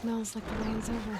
smells like the rain's over.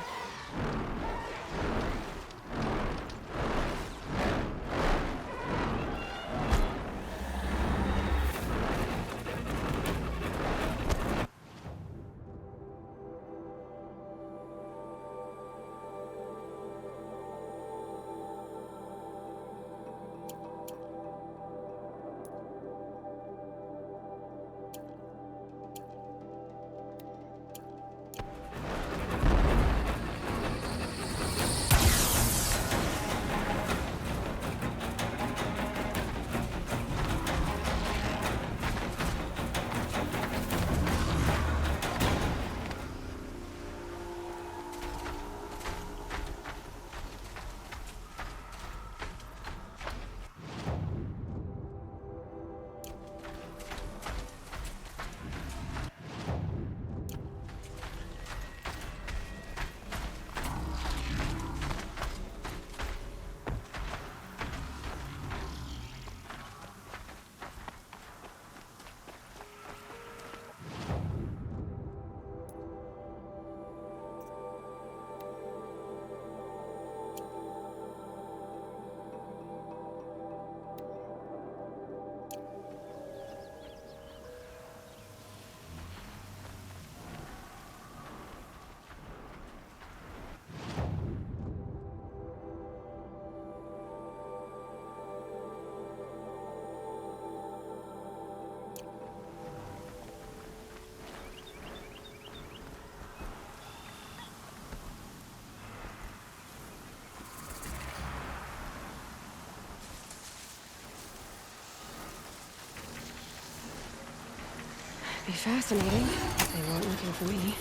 Be fascinating if they weren't looking for me.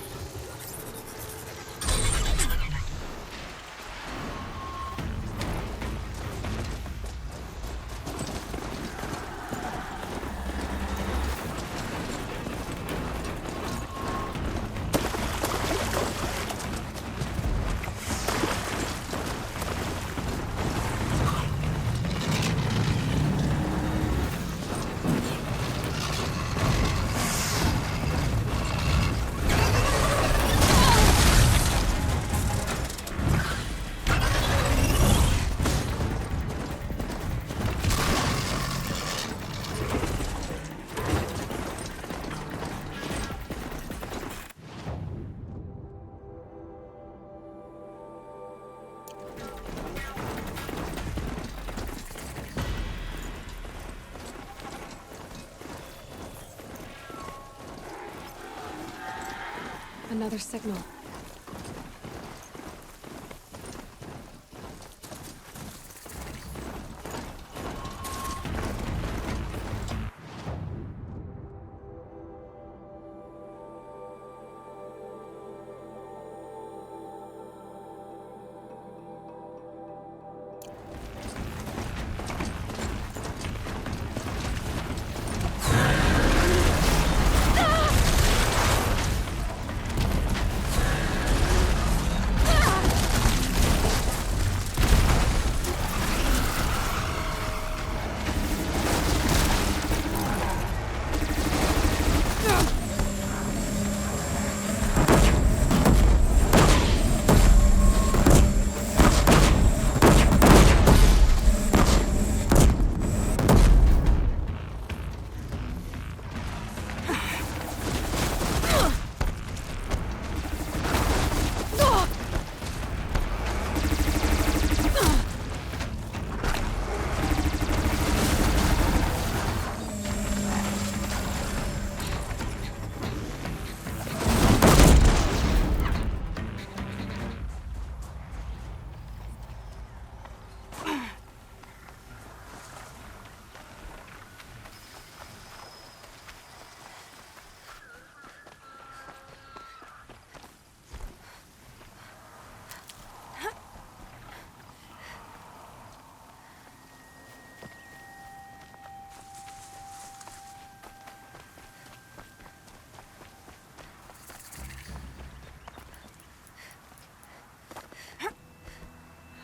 Another signal.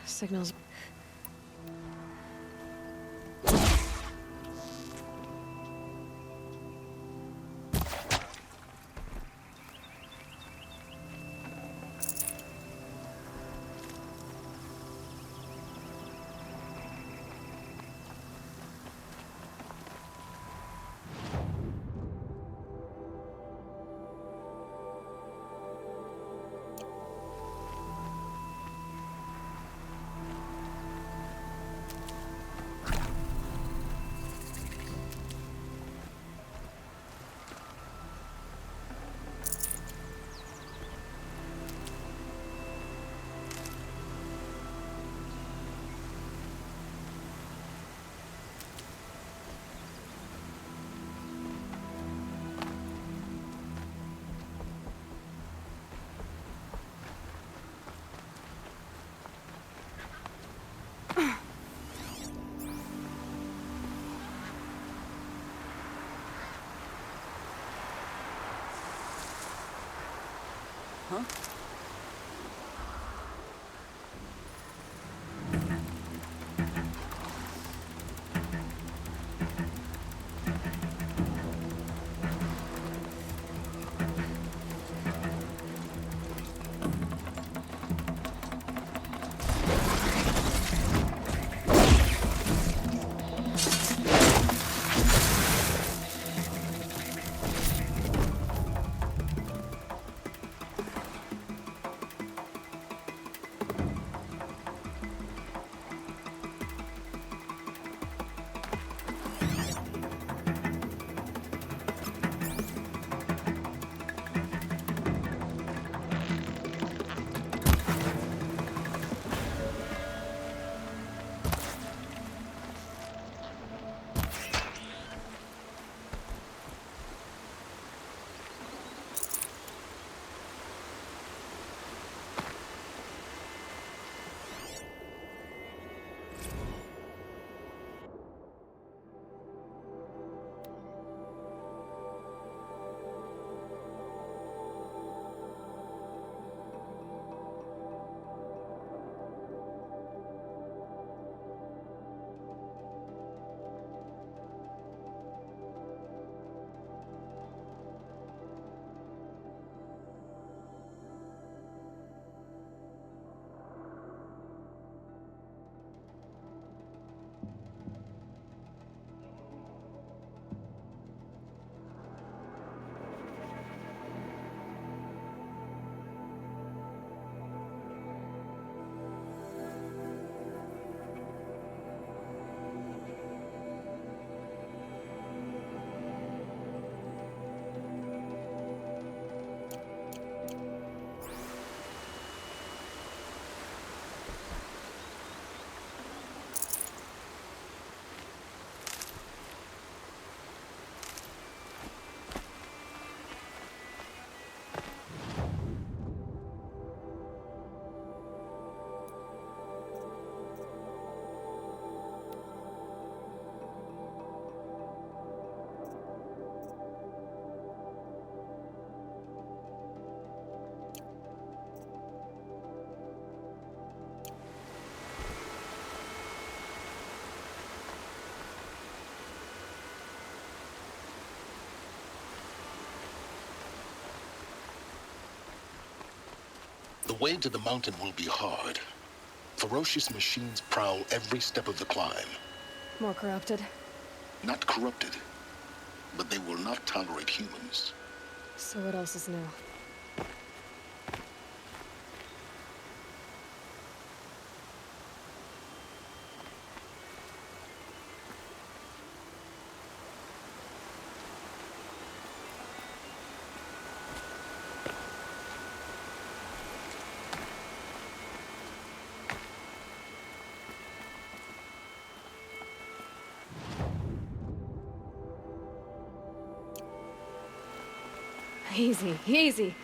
Signals. huh? The way to the mountain will be hard. Ferocious machines prowl every step of the climb. More corrupted. Not corrupted, but they will not tolerate humans. So what else is new? Easy, easy.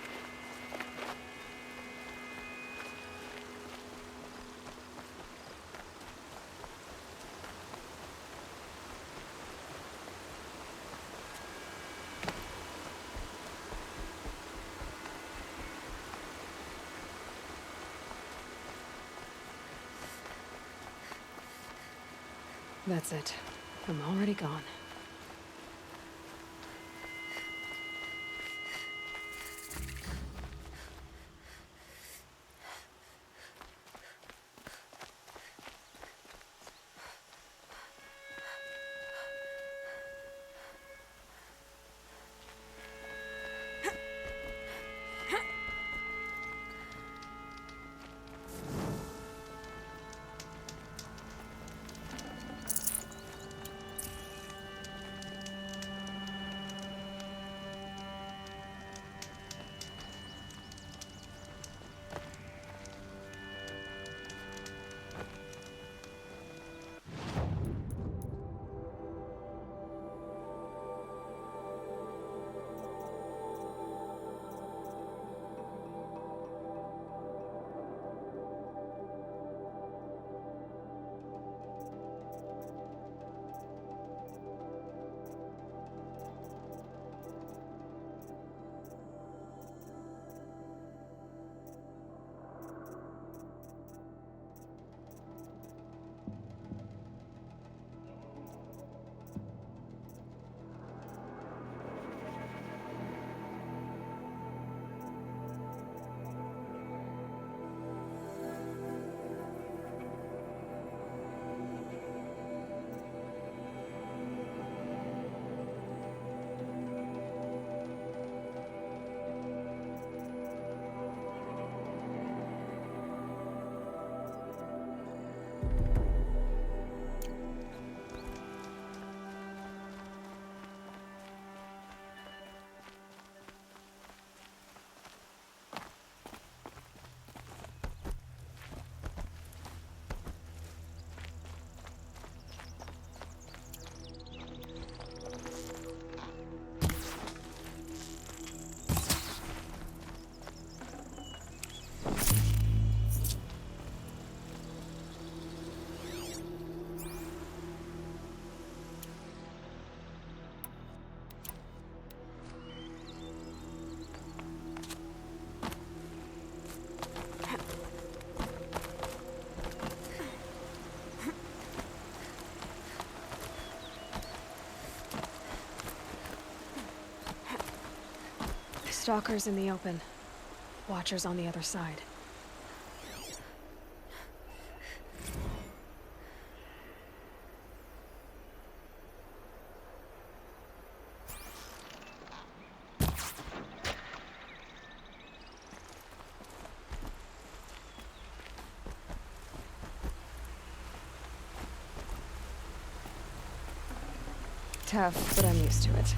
That's it. I'm already gone. Stalkers in the open. Watchers on the other side. Tough, but I'm used to it.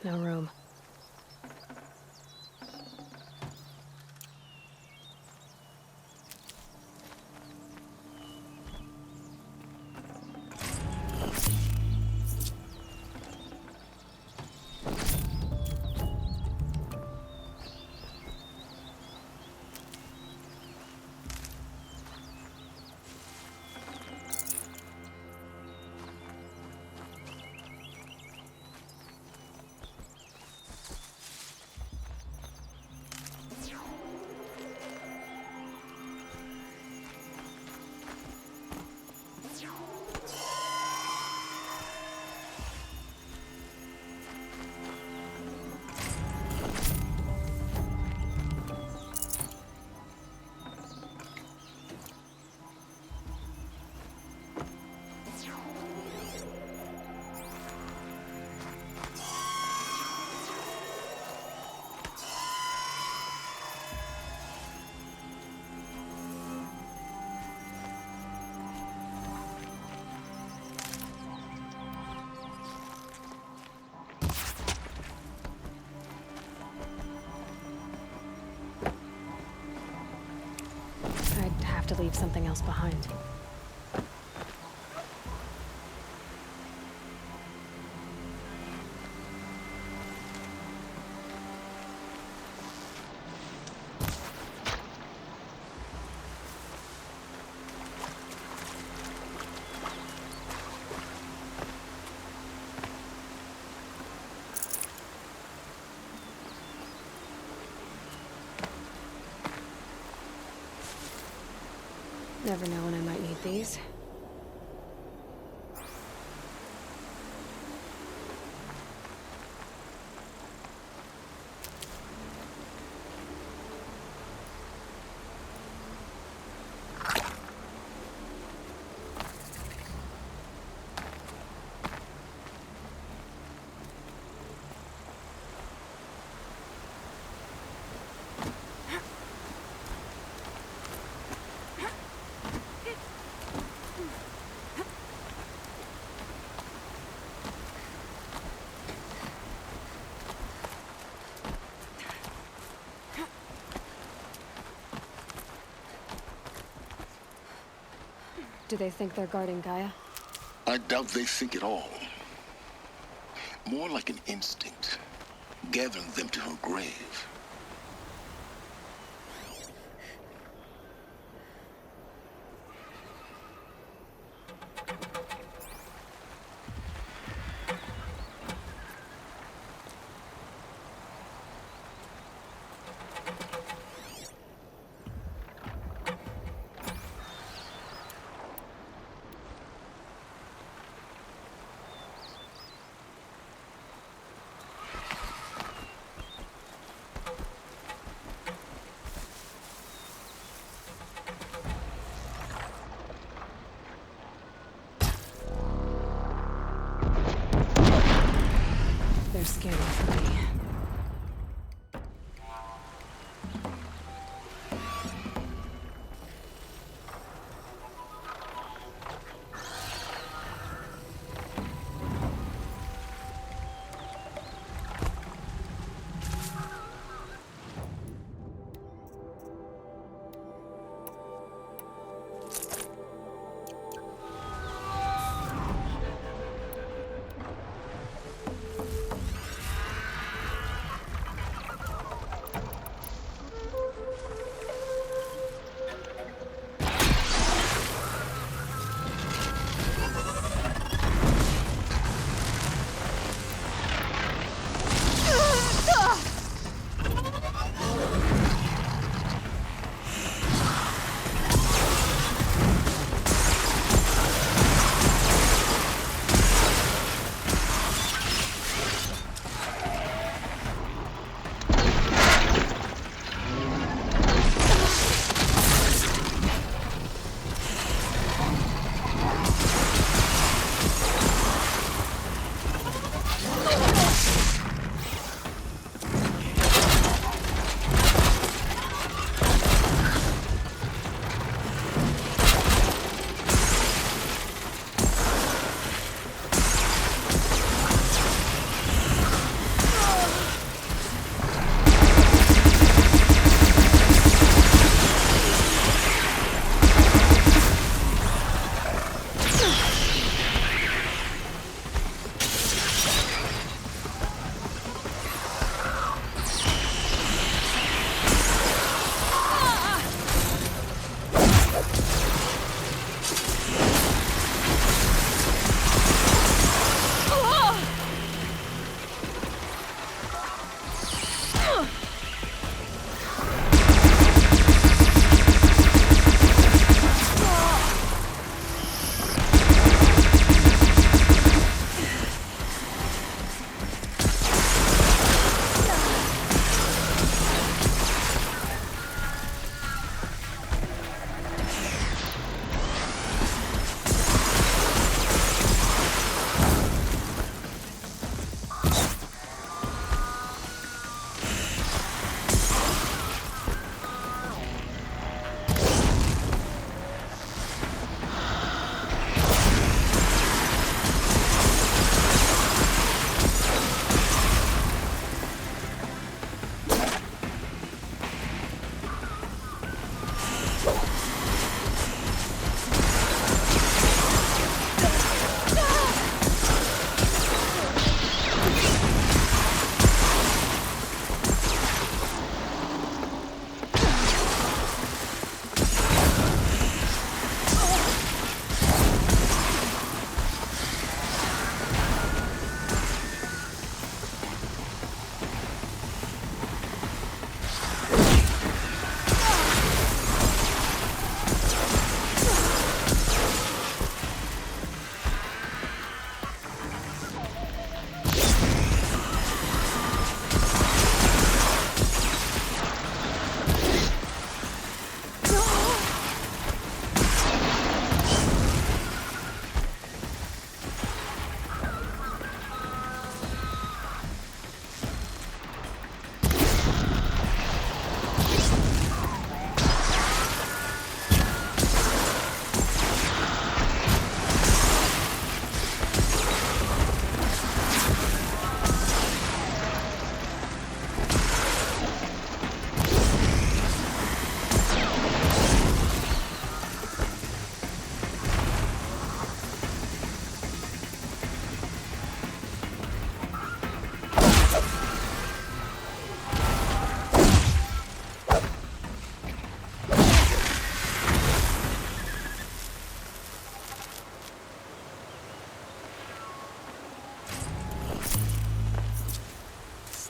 No room. I'd have to leave something else behind. Never know when I might need these. Do they think they're guarding Gaia? I doubt they think at all. More like an instinct, gathering them to her grave. They're scary for me.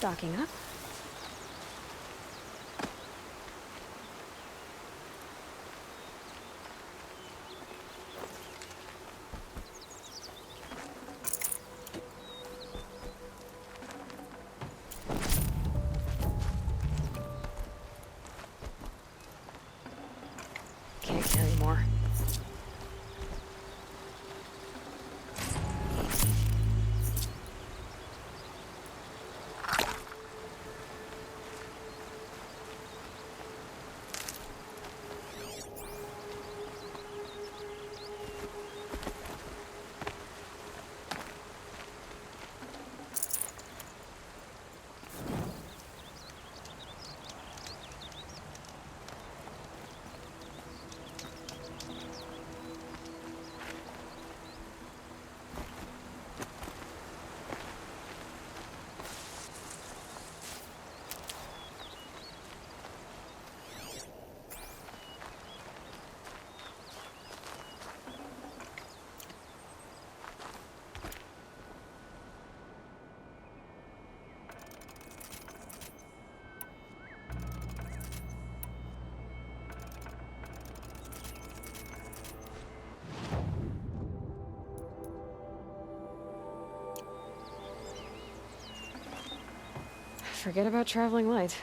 Stocking up. Can't carry more. Forget about traveling light.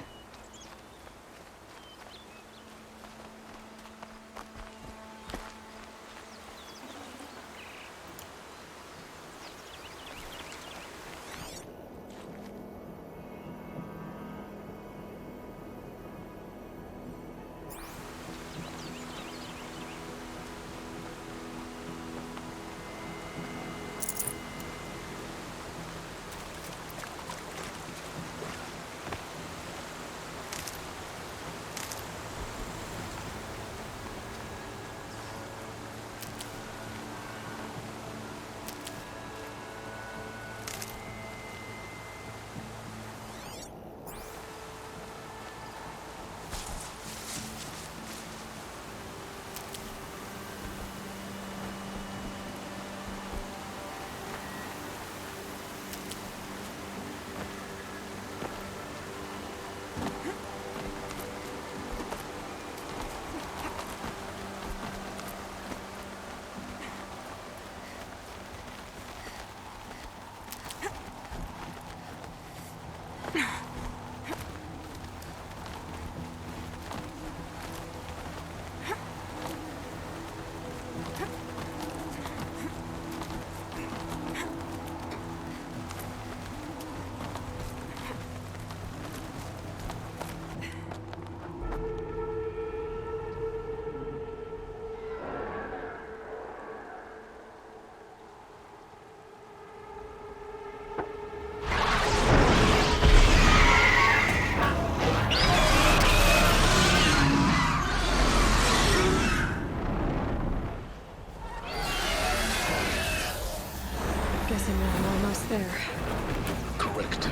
Guessing that I'm almost there. Correct.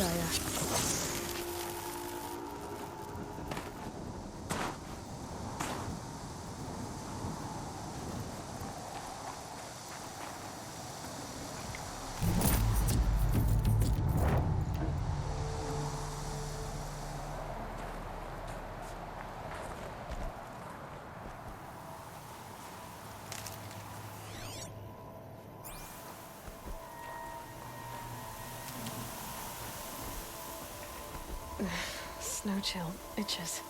Gaia. Snow chill itches.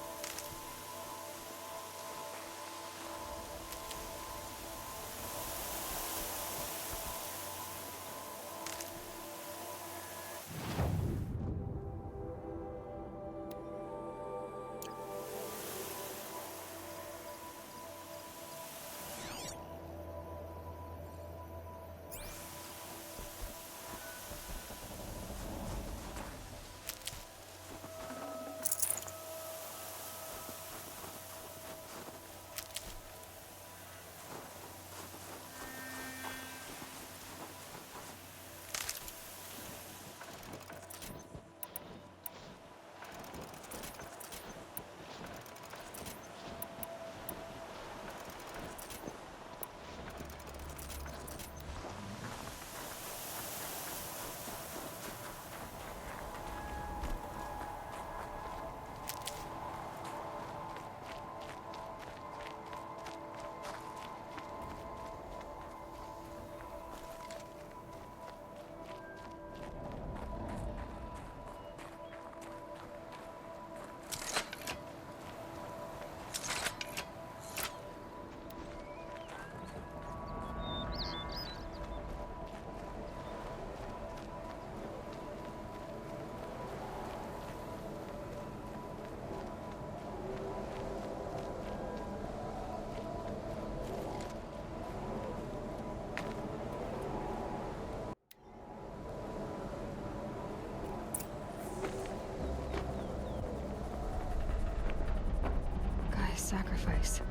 Sacrifice.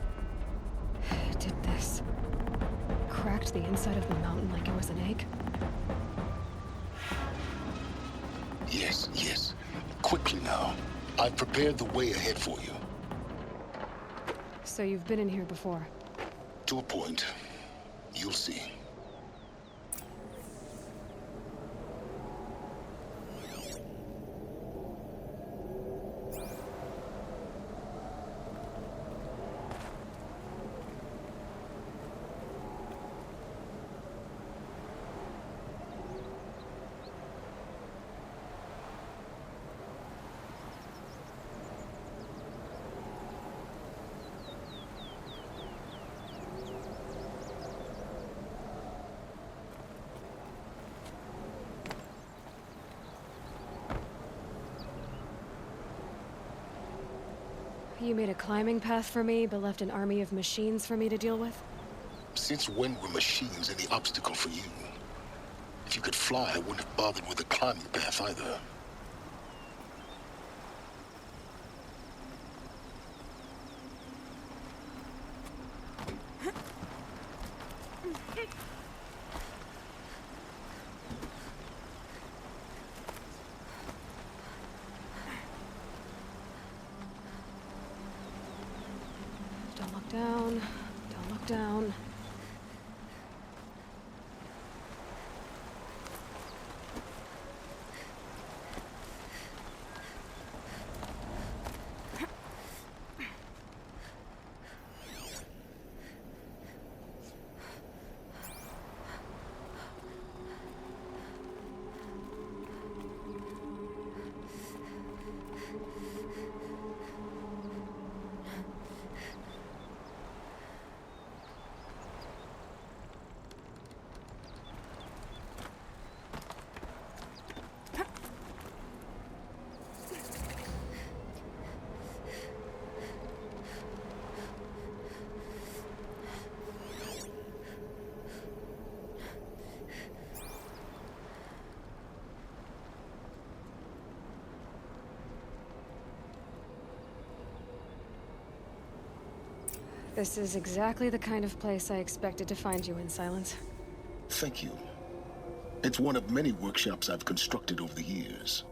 It did this. Cracked the inside of the mountain like it was an egg. Yes, yes. Quickly now. I've prepared the way ahead for you. So you've been in here before? To a point. You'll see. You made a climbing path for me, but left an army of machines for me to deal with? Since when were machines any obstacle for you? If you could fly, I wouldn't have bothered with a climbing path either. Don't look down. Don't look down. This is exactly the kind of place I expected to find you in, Silence. Thank you. It's one of many workshops I've constructed over the years.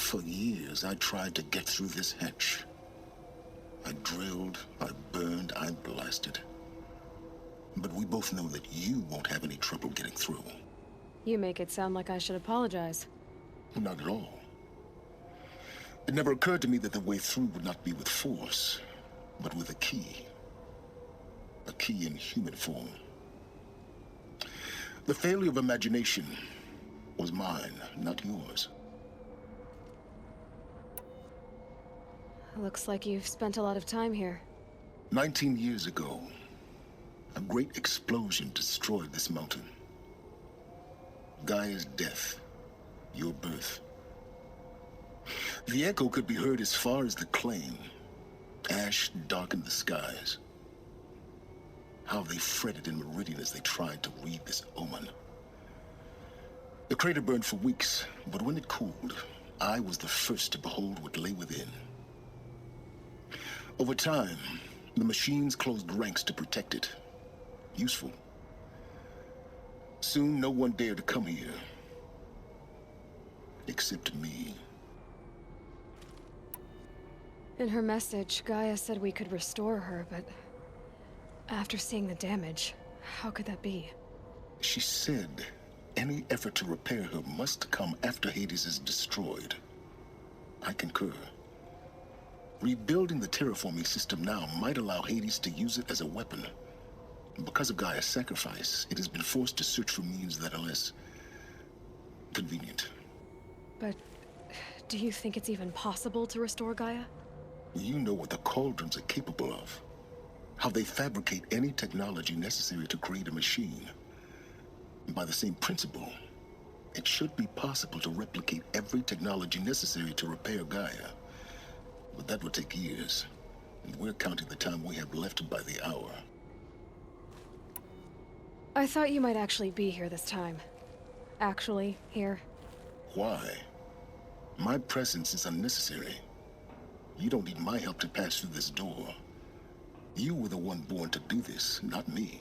For years, I tried to get through this hatch. I drilled, I burned, I blasted. But we both know that you won't have any trouble getting through. You make it sound like I should apologize. Not at all. It never occurred to me that the way through would not be with force, but with a key. A key in human form. The failure of imagination was mine, not yours. Looks like you've spent a lot of time here. 19 years ago, a great explosion destroyed this mountain. Gaia's death, your birth. The echo could be heard as far as the claim. Ash darkened the skies. How they fretted in Meridian as they tried to read this omen. The crater burned for weeks, but when it cooled, I was the first to behold what lay within. Over time, the machines closed ranks to protect it. Useful. Soon, no one dared to come here. Except me. In her message, Gaia said we could restore her, but after seeing the damage, how could that be? She said any effort to repair her must come after Hades is destroyed. I concur. Rebuilding the terraforming system now might allow Hades to use it as a weapon. Because of Gaia's sacrifice, it has been forced to search for means that are less convenient. But do you think it's even possible to restore Gaia? You know what the Cauldrons are capable of. How they fabricate any technology necessary to create a machine. And by the same principle, it should be possible to replicate every technology necessary to repair Gaia. But that would take years, and we're counting the time we have left by the hour. I thought you might actually be here this time. Actually, here. Why? My presence is unnecessary. You don't need my help to pass through this door. You were the one born to do this, not me.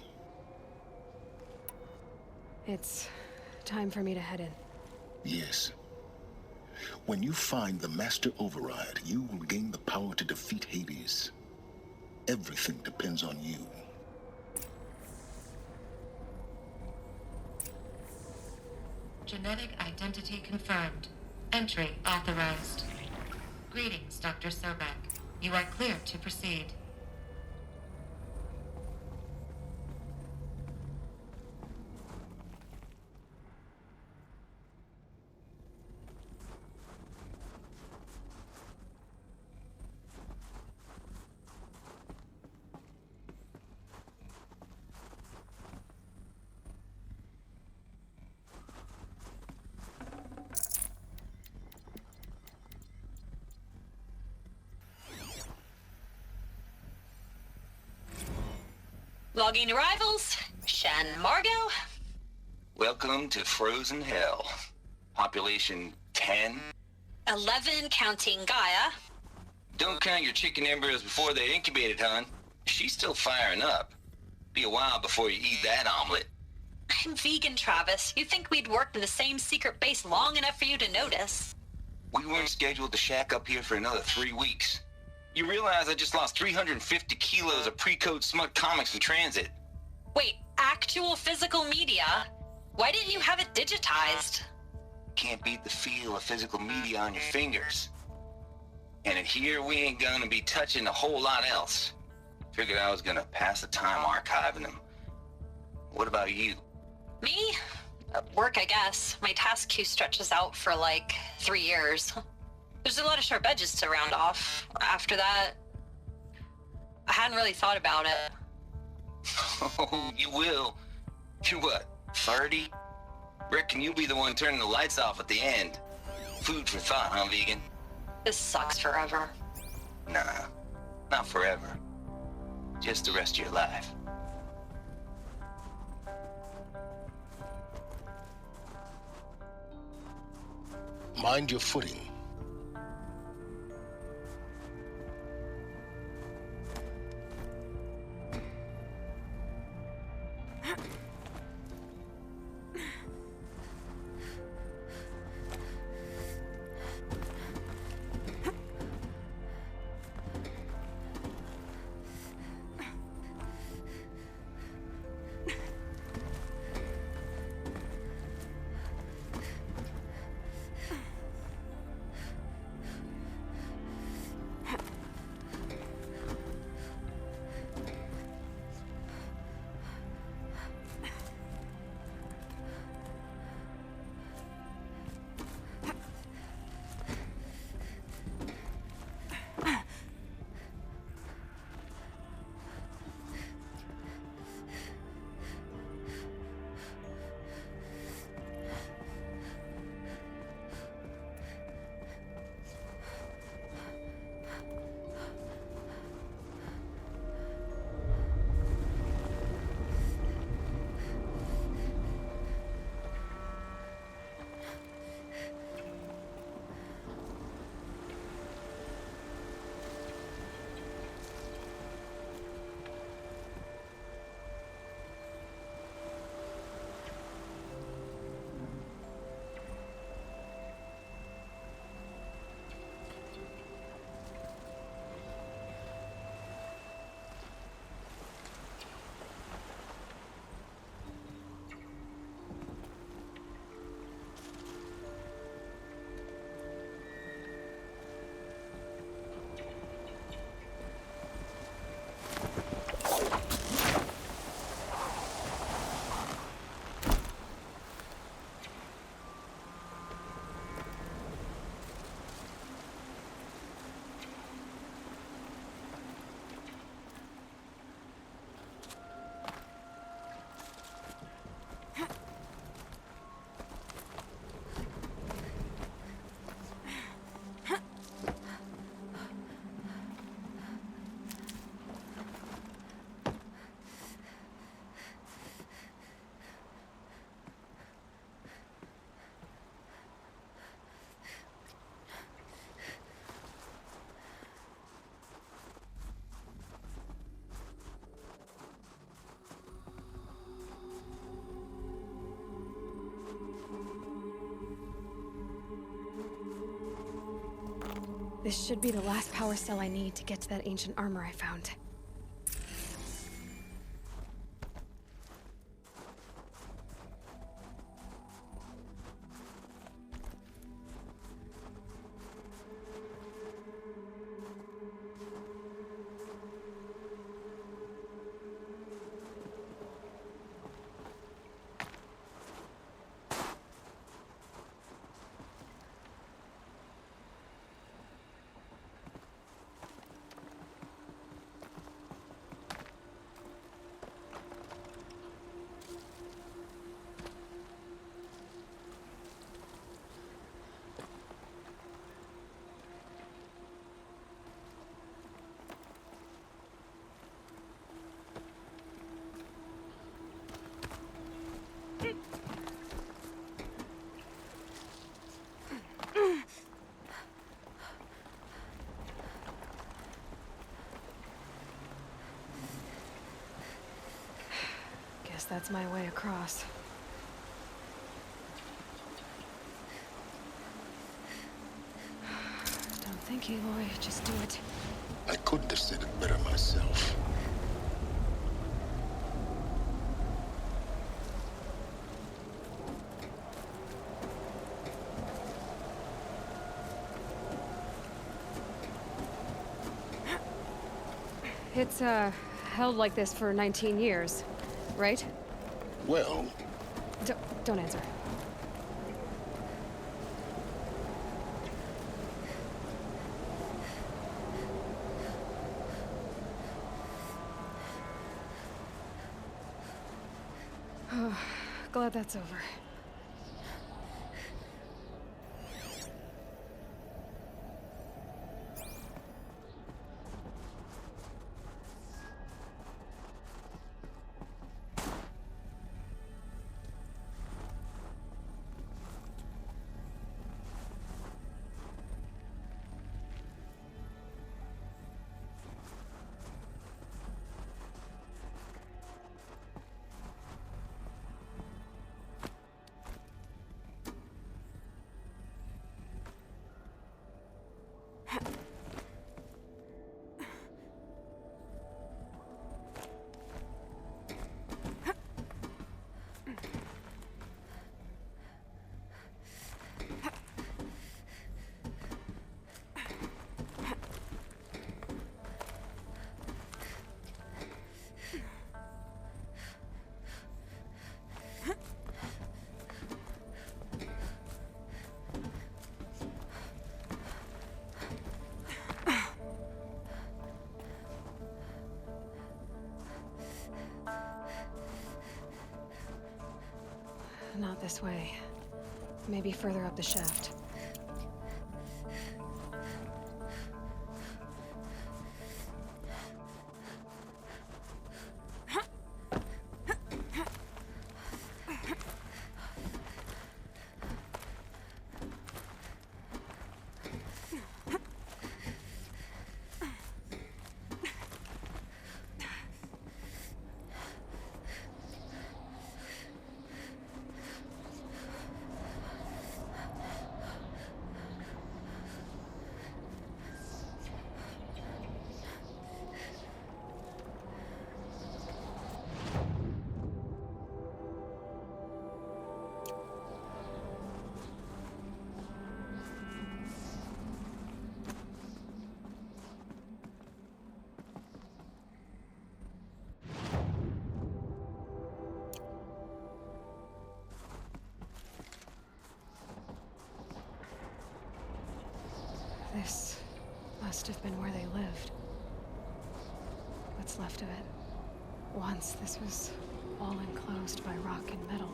It's time for me to head in. Yes. When you find the Master Override, you will gain the power to defeat Hades. Everything depends on you. Genetic identity confirmed. Entry authorized. Greetings, Dr. Sobek. You are cleared to proceed. Logging arrivals. Shan Margot. Welcome to Frozen Hell. Population 10. 11 counting Gaia. Don't count your chicken embryos before they're incubated, hon. She's still firing up. Be a while before you eat that omelet. I'm vegan, Travis. You think we'd worked in the same secret base long enough for you to notice? We weren't scheduled to shack up here for another 3 weeks. You realize I just lost 350 kilos of pre-code smut comics in transit. Wait, actual physical media? Why didn't you have it digitized? Can't beat the feel of physical media on your fingers. And in here, we ain't gonna be touching a whole lot else. Figured I was gonna pass the time archiving them. What about you? Me? Work, I guess. My task queue stretches out for like 3 years. There's a lot of sharp edges to round off. After that, I hadn't really thought about it. Oh, you will. You're what, 30? Reckon you'll be the one turning the lights off at the end. Food for thought, huh, vegan? This sucks forever. Nah, not forever. Just the rest of your life. Mind your footing. This should be the last power cell I need to get to that ancient armor I found. Guess that's my way across. Don't think, Aloy. Just do it. I couldn't have said it better myself. It's, held like this for 19 years, right? Well, Don't answer. Oh, glad that's over. Not this way. Maybe further up the shaft. This must have been where they lived. What's left of it. Once, this was all enclosed by rock and metal.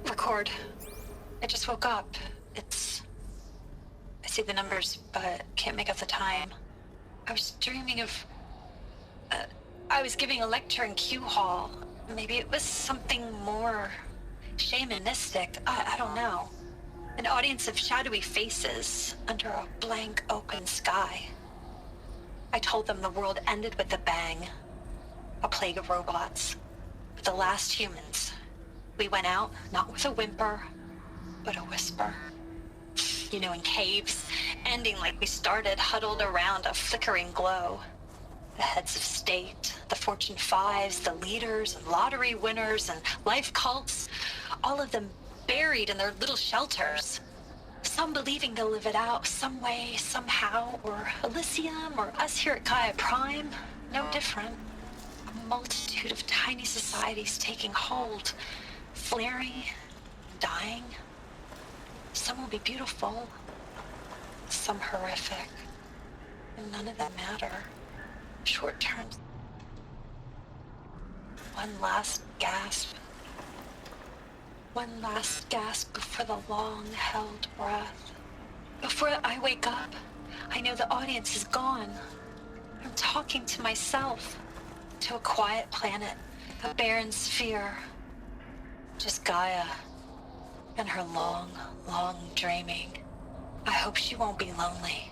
Record. I just woke up. I see the numbers, but can't make out the time. I was dreaming of... I was giving a lecture in Q Hall. Maybe it was something more shamanistic. I don't know. An audience of shadowy faces under a blank open sky. I told them the world ended with a bang. A plague of robots. But the last humans. We went out, not with a whimper, but a whisper. You know, in caves, ending like we started, huddled around a flickering glow. The heads of state, the Fortune 5s, the leaders and lottery winners and life cults, all of them buried in their little shelters. Some believing they'll live it out some way, somehow, or Elysium, or us here at Gaia Prime, no different. A multitude of tiny societies taking hold, flaring, dying. Some will be beautiful, some horrific, and none of them matter. Short term. One last gasp. One last gasp before the long-held breath. Before I wake up, I know the audience is gone. I'm talking to myself, to a quiet planet, a barren sphere. Just Gaia and her long, long dreaming. I hope she won't be lonely.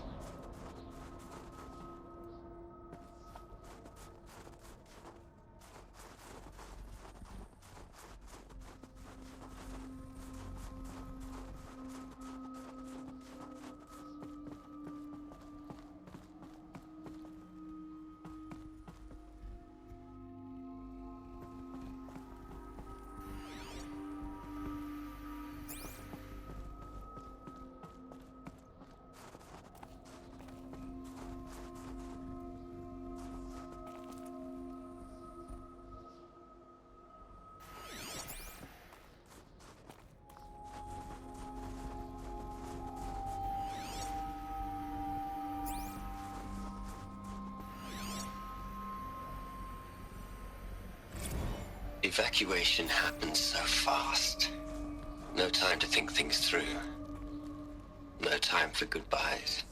Evacuation happened so fast. No time to think things through. No time for goodbyes.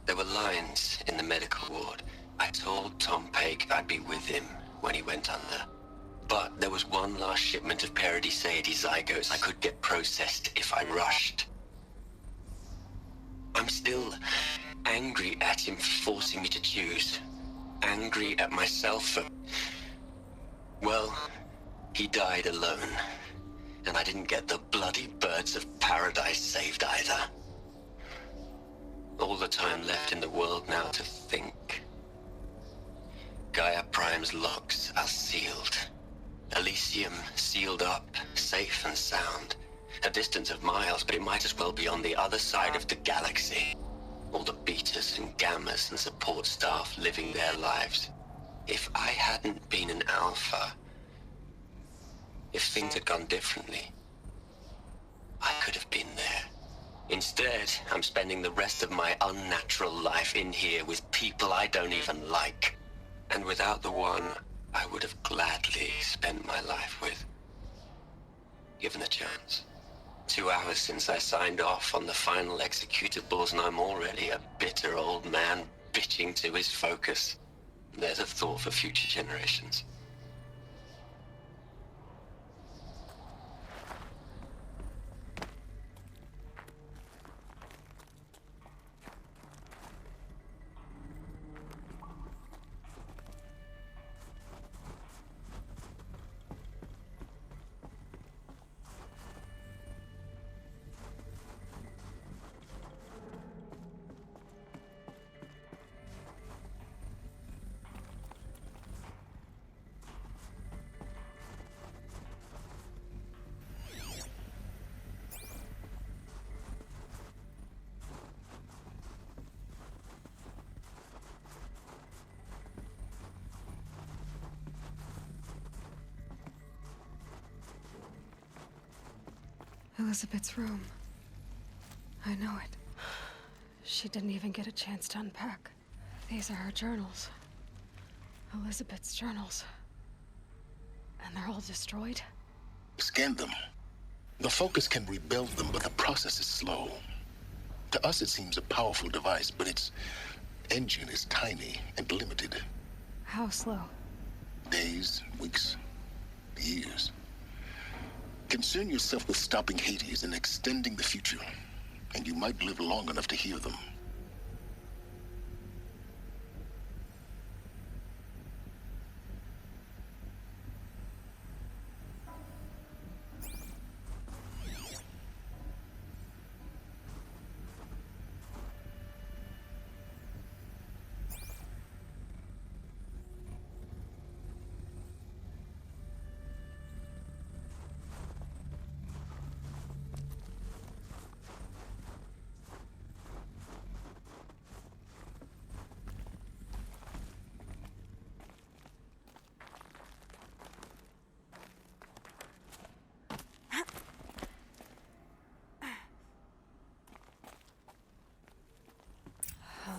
There were lines in the medical ward. I told Tom Pake I'd be with him when he went under. But there was one last shipment of Paradiseidae zygotes I could get processed if I rushed. I'm still angry at him for forcing me to choose. Angry at myself for... well... he died alone, and I didn't get the bloody birds of paradise saved either. All the time left in the world now to think. Gaia Prime's locks are sealed. Elysium sealed up, safe and sound. A distance of miles, but it might as well be on the other side of the galaxy. All the betas and gammas and support staff living their lives. If I hadn't been an alpha... if things had gone differently, I could have been there. Instead, I'm spending the rest of my unnatural life in here with people I don't even like. And without the one I would have gladly spent my life with. Given a chance. 2 hours since I signed off on the final executables, and I'm already a bitter old man bitching to his focus. There's a thought for future generations. Elizabeth's room. I know it. She didn't even get a chance to unpack. These are her journals. Elizabeth's journals. And they're all destroyed? Scan them. The Focus can rebuild them, but the process is slow. To us, it seems a powerful device, but its engine is tiny and limited. How slow? Days, weeks, years. Concern yourself with stopping Hades and extending the future, and you might live long enough to hear them.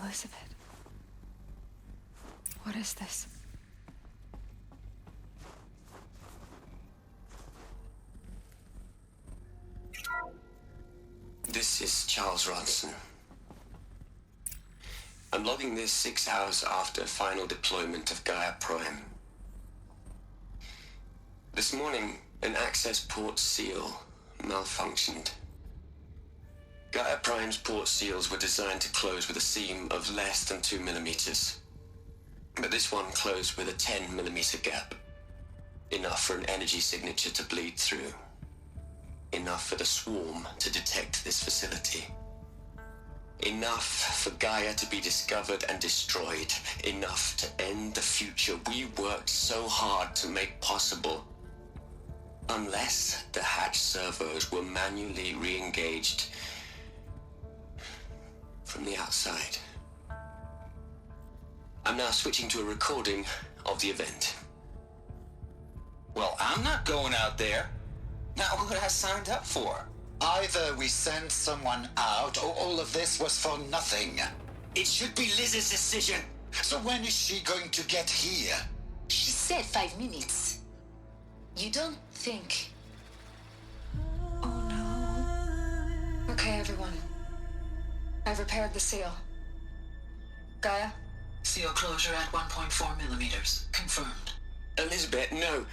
Elizabeth. What is this? This is Charles Ronson. I'm logging this 6 hours after final deployment of Gaia Prime. This morning, an access port seal malfunctioned. Gaia Prime's port seals were designed to close with a seam of less than 2 millimeters. But this one closed with a 10 millimeter gap. Enough for an energy signature to bleed through. Enough for the swarm to detect this facility. Enough for Gaia to be discovered and destroyed. Enough to end the future we worked so hard to make possible. Unless the hatch servos were manually re-engaged from the outside. I'm now switching to a recording of the event. Well, I'm not going out there. Not what I signed up for. Either we send someone out, or all of this was for nothing. It should be Liz's decision. So when is she going to get here? She said 5 minutes. You don't think... Oh no. Okay, everyone. I've repaired the seal. Gaia? Seal closure at 1.4 millimeters. Confirmed. Elizabeth, no.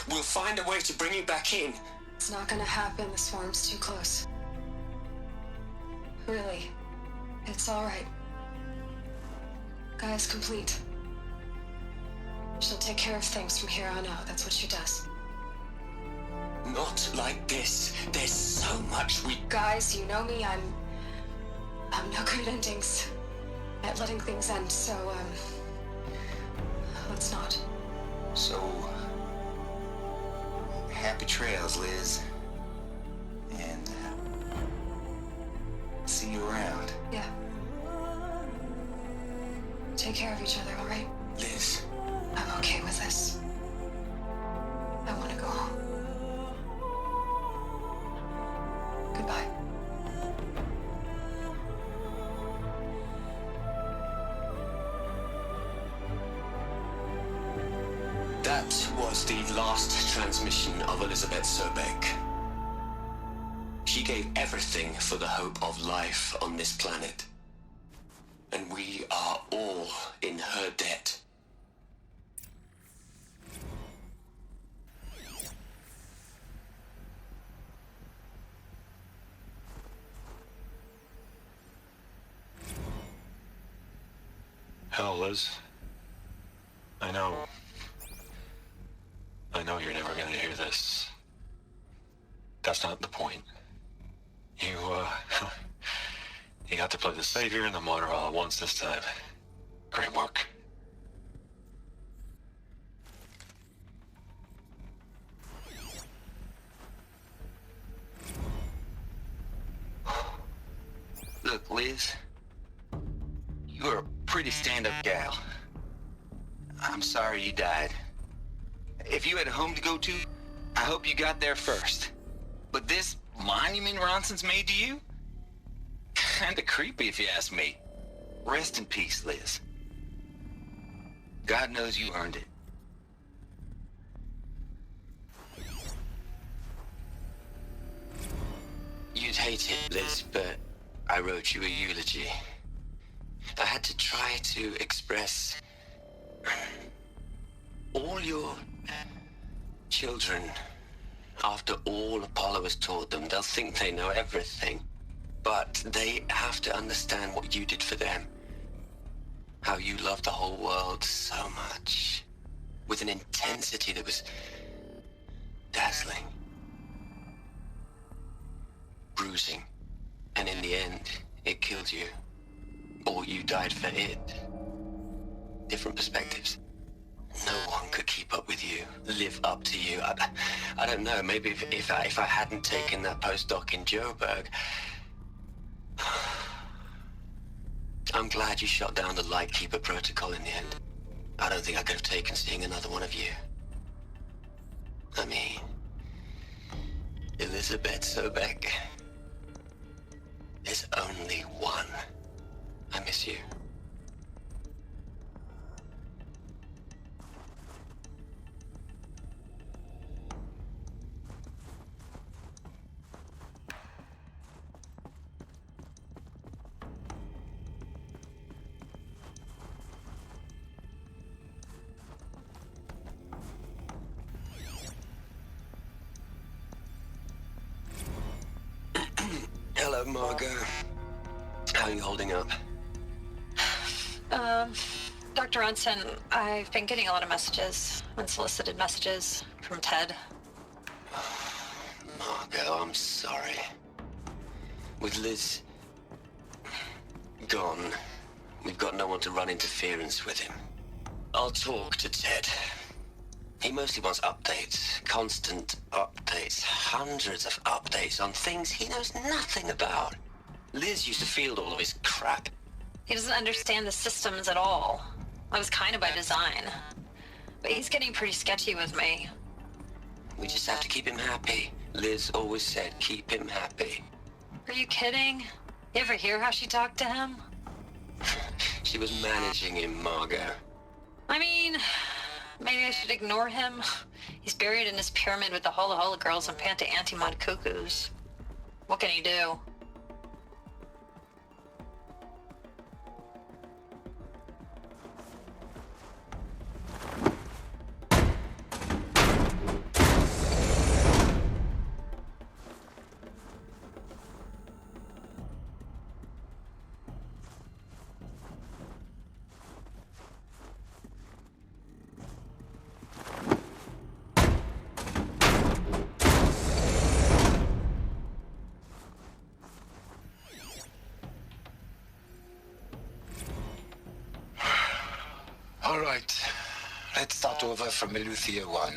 We'll find a way to bring you back in. It's not gonna happen. The swarm's too close. Really. It's alright. Gaia's complete. She'll take care of things from here on out. That's what she does. Not like this. There's so much we... Guys, you know me. I'm no good at endings. At letting things end, so, let's not. So, happy trails, Liz. And see you around. Yeah. Take care of each other, all right? Liz. I'm okay with this. I want to go home. Goodbye. That was the last transmission of Elizabeth Sobek. She gave everything for the hope of life on this planet. And we are all in her debt. Hell, Liz. I know you're never gonna hear this. That's not the point. You got to play the savior and the martyr all at once this time. Great work. Look, Liz. You're a pretty stand-up gal. I'm sorry you died. If you had a home to go to, I hope you got there first. But this monument Ronson's made to you? Kinda creepy if you ask me. Rest in peace, Liz. God knows you earned it. You'd hate it, Liz, but I wrote you a eulogy. I had to try to express all your children, after all Apollo has taught them, they'll think they know everything. But they have to understand what you did for them. How you loved the whole world so much. With an intensity that was dazzling. Bruising. And in the end, it killed you. Or you died for it. Different perspectives. No one could keep up with you, live up to you. I don't know, maybe if I hadn't taken that postdoc in Joburg... I'm glad you shot down the Lightkeeper protocol in the end. I don't think I could have taken seeing another one of you. I mean... Elizabeth Sobeck. There's only one. I miss you. Hello, Margot. How are you holding up? Dr. Ronson, I've been getting a lot of messages, unsolicited messages from Ted. Margot, I'm sorry. With Liz gone, we've got no one to run interference with him. I'll talk to Ted. He mostly wants updates, constant updates, hundreds of updates on things he knows nothing about. Liz used to field all of his crap. He doesn't understand the systems at all. That was kind of by design. But he's getting pretty sketchy with me. We just have to keep him happy. Liz always said, keep him happy. Are you kidding? You ever hear how she talked to him? She was managing him, Margot. I mean, maybe I should ignore him. He's buried in his pyramid with the Hola Hola girls and Panta Antimod cuckoos. What can he do? All right. Let's start over from Eleuthia 1.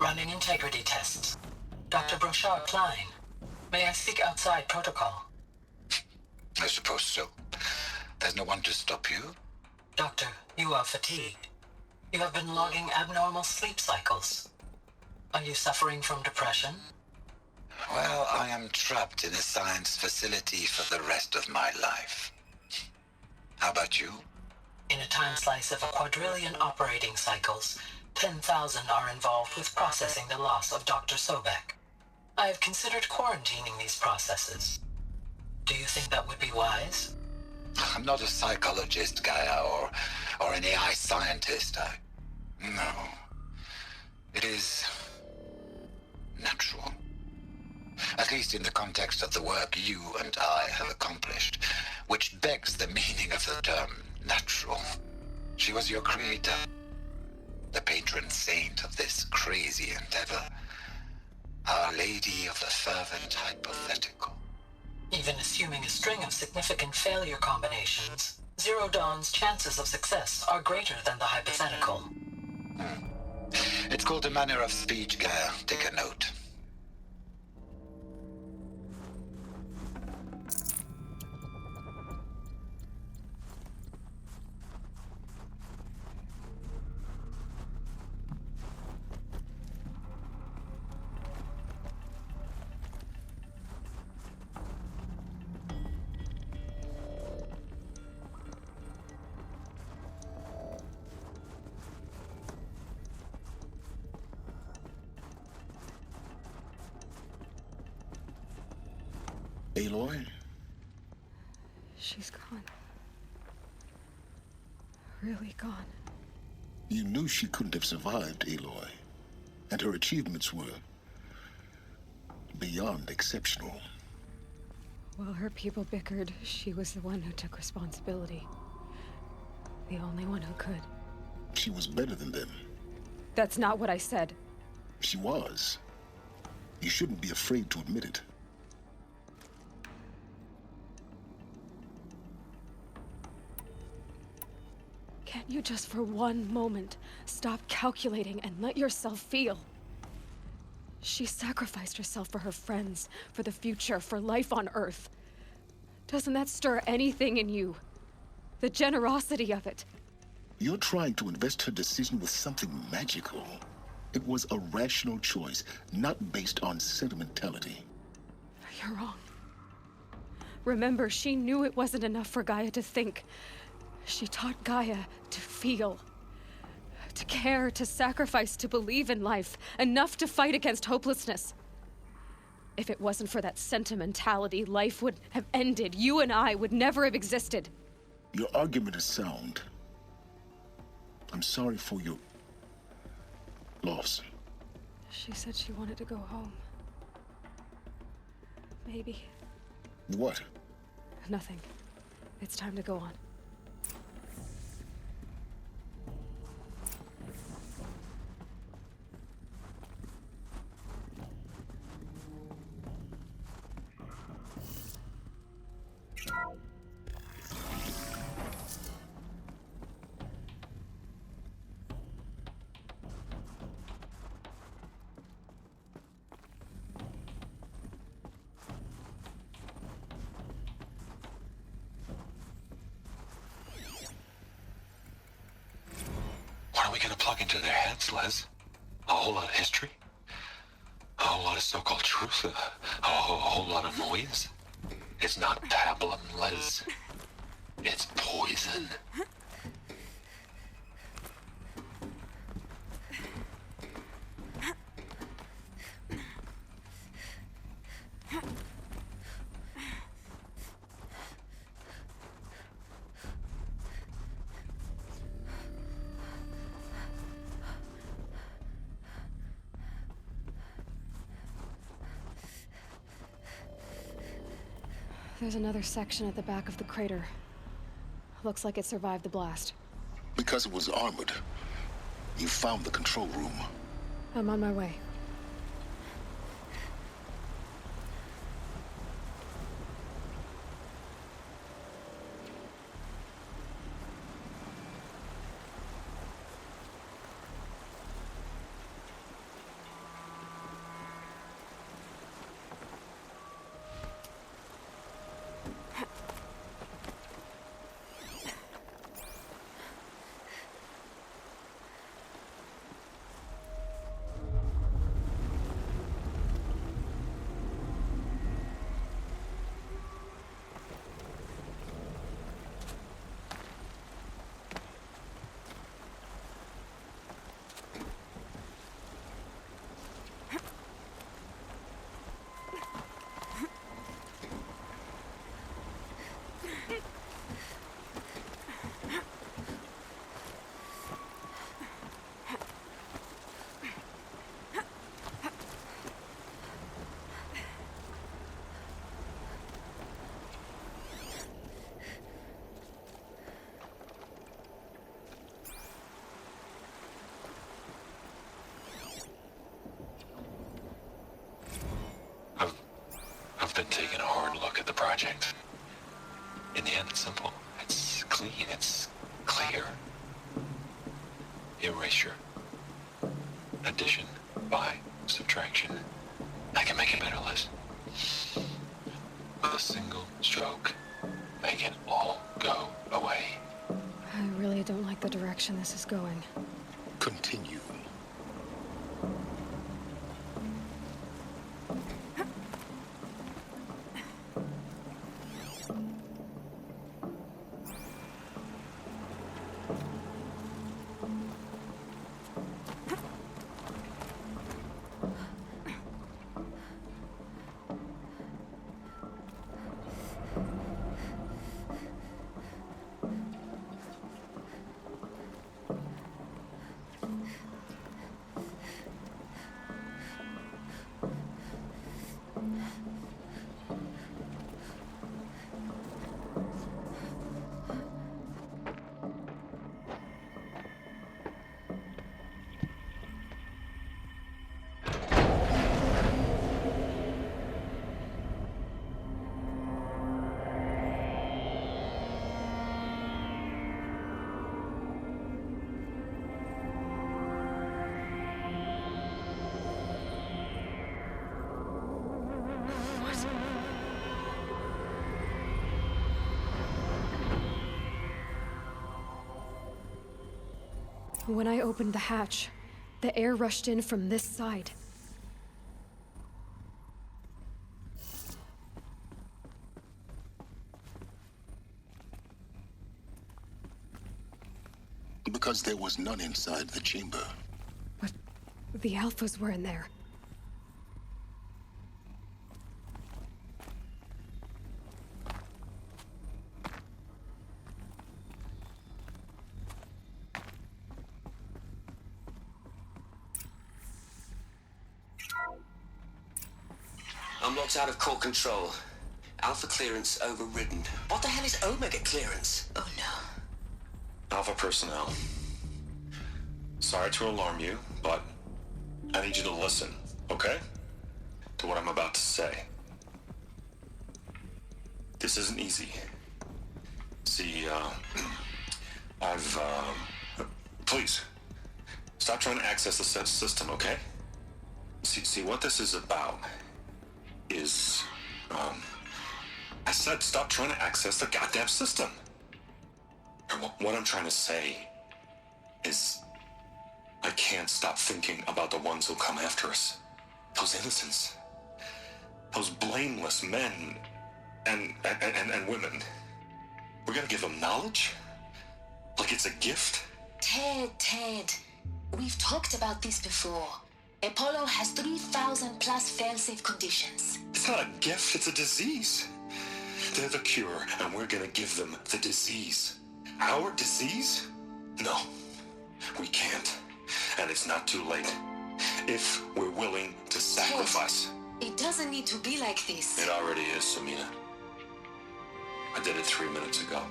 Running integrity tests. Dr. Brochard Klein. May I speak outside protocol? I suppose so. There's no one to stop you? Doctor, you are fatigued. You have been logging abnormal sleep cycles. Are you suffering from depression? Well, I am trapped in a science facility for the rest of my life. How about you? In a time slice of a quadrillion operating cycles, 10,000 are involved with processing the loss of Dr. Sobeck. I have considered quarantining these processes. Do you think that would be wise? I'm not a psychologist, Gaia, or an AI scientist. No. It is natural. At least in the context of the work you and I have accomplished, which begs the meaning of the term natural. She was your creator, the patron saint of this crazy endeavor, Our Lady of the Fervent Hypothetical. Even assuming a string of significant failure combinations, Zero Dawn's chances of success are greater than the hypothetical. It's called a manner of speech, Gaia. Take a note. Aloy? She's gone. Really gone. You knew she couldn't have survived, Aloy. And her achievements were beyond exceptional. While her people bickered, she was the one who took responsibility. The only one who could. She was better than them. That's not what I said. She was. You shouldn't be afraid to admit it. Can't you just for one moment stop calculating and let yourself feel? She sacrificed herself for her friends, for the future, for life on Earth. Doesn't that stir anything in you? The generosity of it. You're trying to invest her decision with something magical. It was a rational choice, not based on sentimentality. You're wrong. Remember, she knew it wasn't enough for Gaia to think. She taught Gaia to feel. To care, to sacrifice, to believe in life. Enough to fight against hopelessness. If it wasn't for that sentimentality, life would have ended. You and I would never have existed. Your argument is sound. I'm sorry for your loss. She said she wanted to go home. Maybe. What? Nothing. It's time to go on. Into their heads, Les. A whole lot of history. A whole lot of so-called truth. A whole lot of noise. It's not pablum, Les. It's poison. There's another section at the back of the crater. Looks like it survived the blast. Because it was armored. You found the control room. I'm on my way. I've been taking a hard look at the project. In the end, it's simple. It's clean. It's clear. Erasure. Addition. By. Subtraction. I can make it better, Liz. With a single stroke, make it all go away. I really don't like the direction this is going. Continue. When I opened the hatch, the air rushed in from this side. Because there was none inside the chamber. But the alphas were in there. I'm locked out of core control. Alpha clearance overridden. What the hell is Omega clearance? Oh no. Alpha personnel. Sorry to alarm you, but I need you to listen, okay? To what I'm about to say. This isn't easy. See, please, stop trying to access the set system, okay? See, what this is about is, I said stop trying to access the goddamn system. And what I'm trying to say is I can't stop thinking about the ones who'll come after us. Those innocents. Those blameless men and women. We're gonna give them knowledge? Like it's a gift? Ted. We've talked about this before. Apollo has 3,000 plus fail-safe conditions. It's not a gift, it's a disease. They're the cure, and we're gonna give them the disease. Our disease? No, we can't. And it's not too late. If we're willing to sacrifice. Ted, it doesn't need to be like this. It already is, Samina. I did it 3 minutes ago.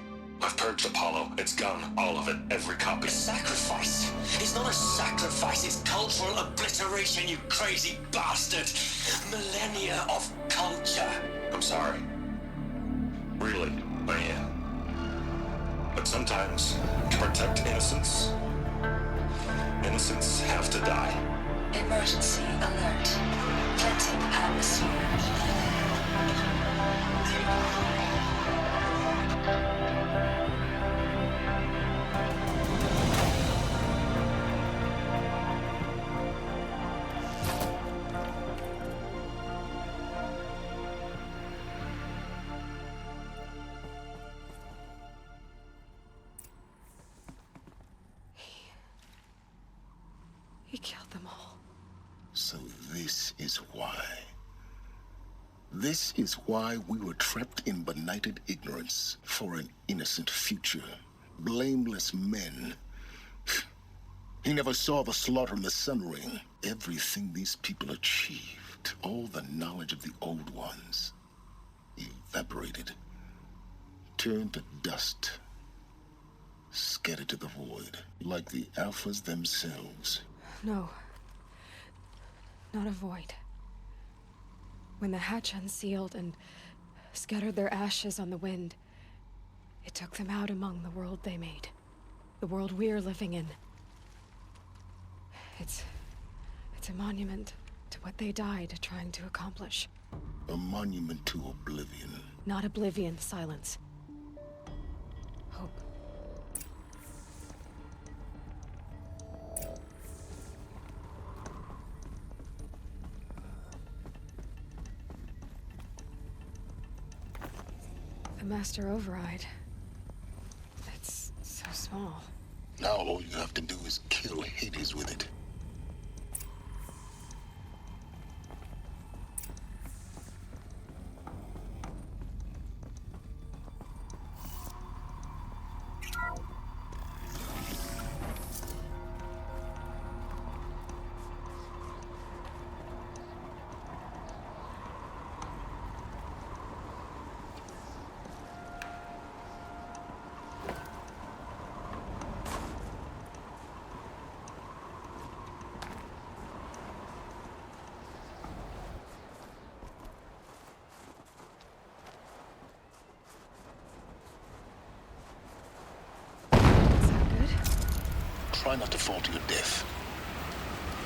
I've purged Apollo. It's gone. All of it. Every copy. A sacrifice? It's not a sacrifice, it's cultural obliteration, you crazy bastard! Millennia of culture! I'm sorry. Really, I am. But sometimes, to protect innocence, innocents have to die. Emergency alert. Planting atmosphere. He killed them all. So this is why. This is why we were trapped in benighted ignorance for an innocent future. Blameless men. He never saw the slaughter in the Sun Ring. Everything these people achieved, all the knowledge of the old ones, evaporated, turned to dust, scattered to the void, like the Alphas themselves. No. Not a void. When the hatch unsealed and scattered their ashes on the wind, it took them out among the world they made. The world we're living in. It's a monument to what they died trying to accomplish. A monument to oblivion. Not oblivion, silence. Hope. The master override. It's so small. Now all you have to do is kill Hades with it. Try not to fall to your death.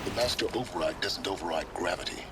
The master override doesn't override gravity.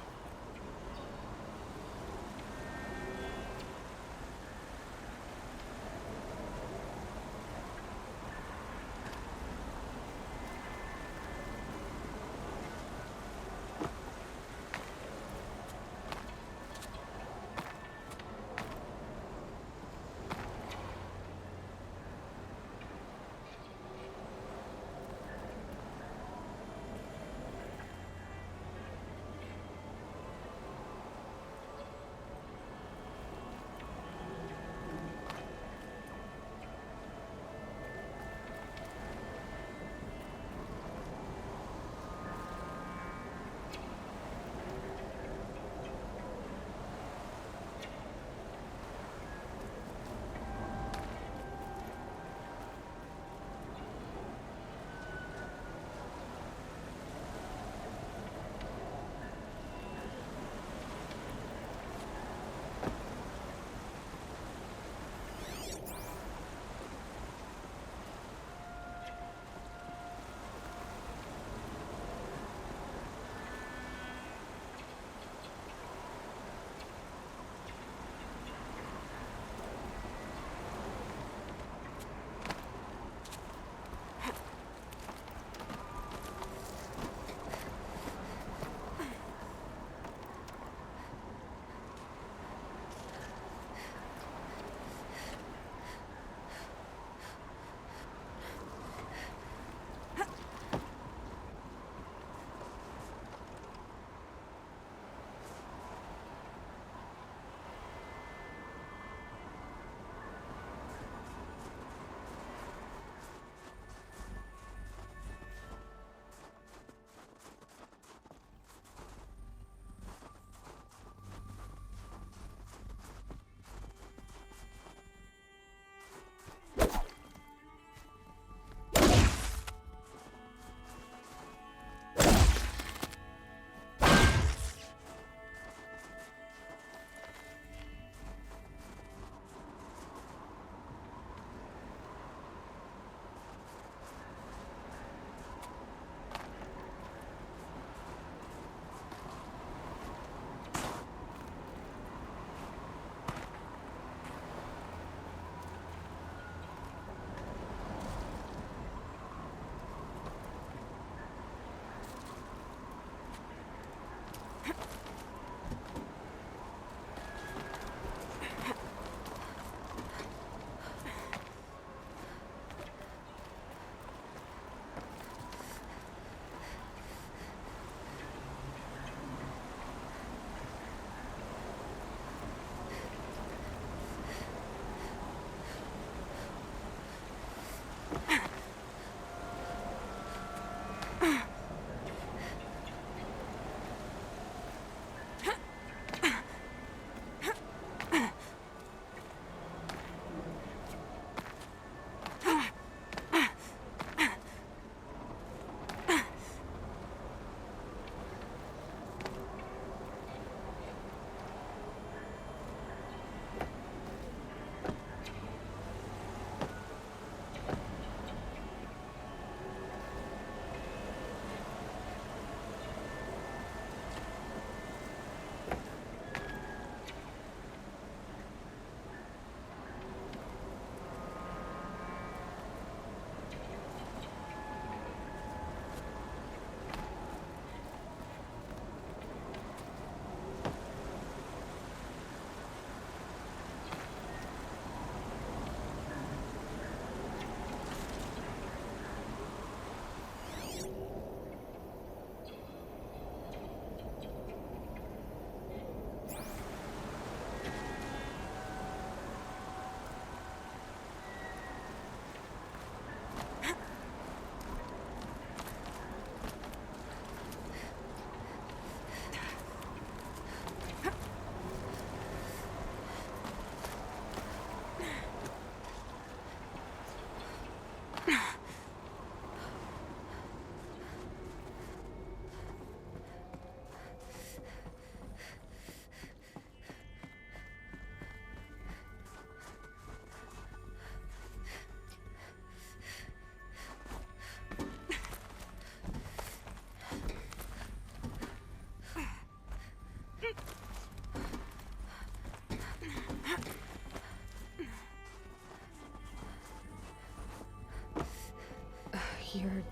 You're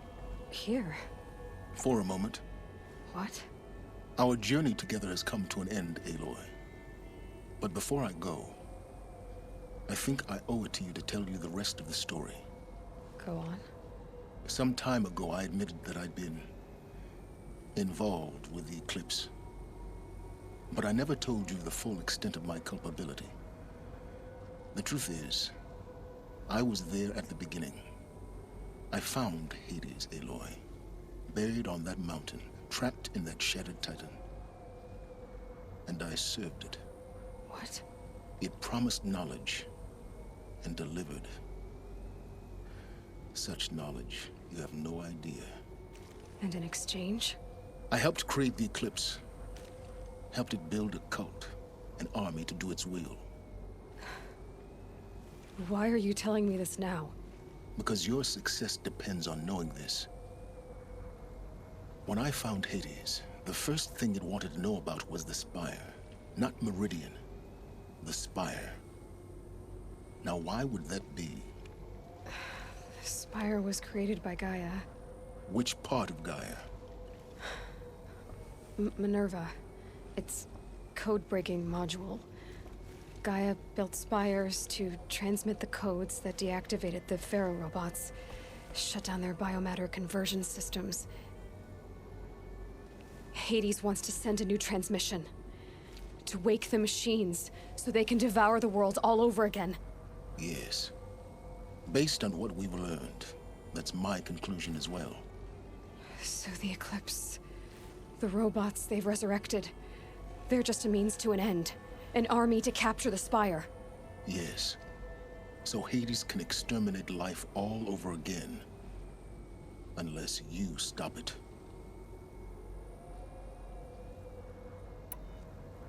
here. For a moment. What? Our journey together has come to an end, Aloy. But before I go, I think I owe it to you to tell you the rest of the story. Go on. Some time ago, I admitted that I'd been involved with the eclipse. But I never told you the full extent of my culpability. The truth is, I was there at the beginning. I found Hades, Aloy, buried on that mountain, trapped in that shattered titan. And I served it. What? It promised knowledge and delivered. Such knowledge, you have no idea. And in exchange? I helped create the eclipse. Helped it build a cult, an army to do its will. Why are you telling me this now? Because your success depends on knowing this. When I found Hades, the first thing it wanted to know about was the Spire. Not Meridian. The Spire. Now, why would that be? The Spire was created by Gaia. Which part of Gaia? Minerva. Its code-breaking module. Gaia built spires to transmit the codes that deactivated the Pharaoh robots, shut down their biomatter conversion systems. Hades wants to send a new transmission. To wake the machines, so they can devour the world all over again. Yes. Based on what we've learned, that's my conclusion as well. So the Eclipse, the robots they've resurrected, they're just a means to an end. An army to capture the Spire. Yes. So Hades can exterminate life all over again. Unless you stop it.